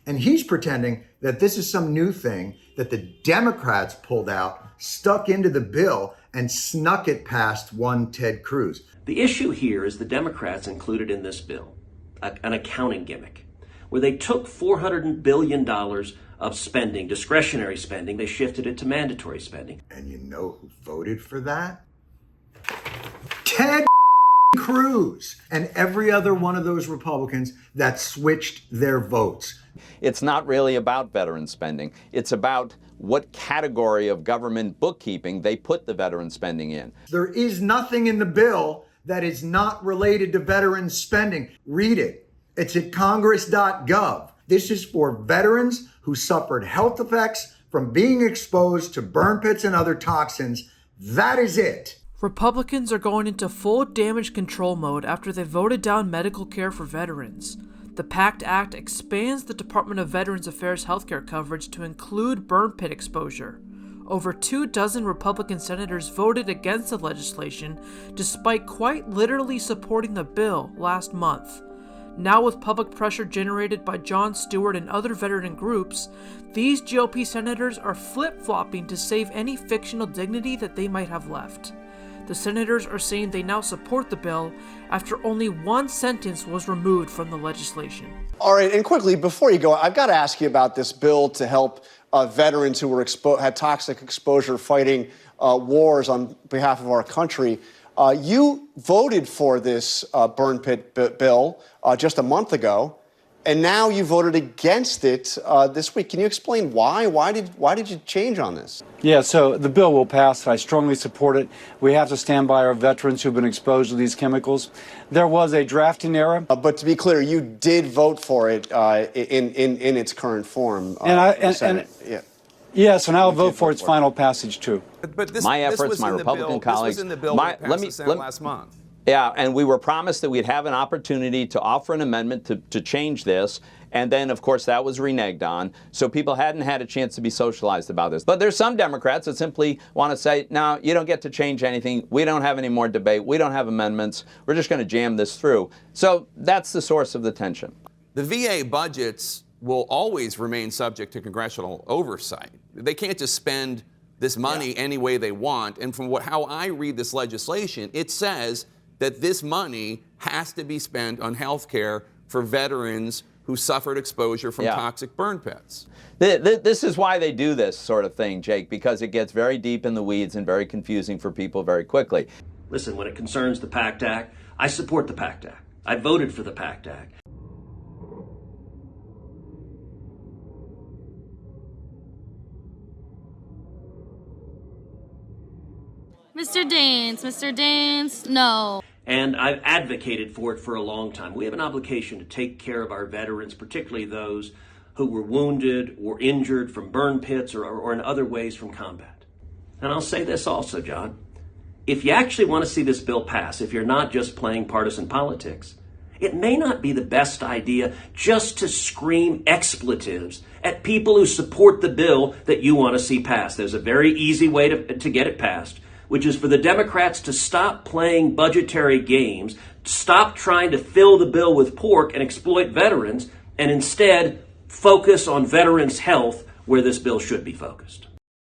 And he's pretending that this is some new thing that the Democrats pulled out, stuck into the bill, and snuck it past one Ted Cruz. The issue here is the Democrats included in this bill an accounting gimmick where they took $400 billion of spending, discretionary spending, they shifted it to mandatory spending. And you know who voted for that? Ted Cruz and every other one of those Republicans that switched their votes. It's not really about veteran spending. It's about what category of government bookkeeping they put the veteran spending in. There is nothing in the bill that is not related to veteran spending. Read it. It's at congress.gov. This is for veterans who suffered health effects from being exposed to burn pits and other toxins. That is it. Republicans are going into full damage control mode after they voted down medical care for veterans. The PACT Act expands the Department of Veterans Affairs healthcare coverage to include burn pit exposure. Over 24 Republican senators voted against the legislation, despite quite literally supporting the bill last month. Now, with public pressure generated by Jon Stewart and other veteran groups, these GOP senators are flip-flopping to save any fictional dignity that they might have left. The senators are saying they now support the bill after only one sentence was removed from the legislation. All right, and quickly, before you go, I've got to ask you about this bill to help veterans who were had toxic exposure fighting wars on behalf of our country. You voted for this burn pit bill just a month ago, and now you voted against it this week. Can you explain why? Why did you change on this? Yeah, so the bill will pass. I strongly support it. We have to stand by our veterans who've been exposed to these chemicals. There was a drafting error. But to be clear, you did vote for it in its current form. Yes, and I'll vote for its final passage too. But this, my this efforts, was my in the Republican bill. colleagues. This was in the bill that passed the Senate last month. Yeah, and we were promised that we'd have an opportunity to offer an amendment to change this. And then, of course, that was reneged on. So people hadn't had a chance to be socialized about this. But there's some Democrats that simply want to say, no, you don't get to change anything. We don't have any more debate. We don't have amendments. We're just going to jam this through. So that's the source of the tension. The VA budgets will always remain subject to congressional oversight. They can't just spend this money any way they want. And from how I read this legislation, it says that this money has to be spent on health care for veterans who suffered exposure from toxic burn pits. This is why they do this sort of thing, Jake, because it gets very deep in the weeds and very confusing for people very quickly. Listen, when it concerns the PACT Act, I support the PACT Act. I voted for the PACT Act. Mr. Daines, no. And I've advocated for it for a long time. We have an obligation to take care of our veterans, particularly those who were wounded or injured from burn pits or in other ways from combat. And I'll say this also, John. If you actually want to see this bill pass, if you're not just playing partisan politics, it may not be the best idea just to scream expletives at people who support the bill that you want to see passed. There's a very easy way to get it passed, which is for the Democrats to stop playing budgetary games, stop trying to fill the bill with pork and exploit veterans, and instead focus on veterans' health where this bill should be focused.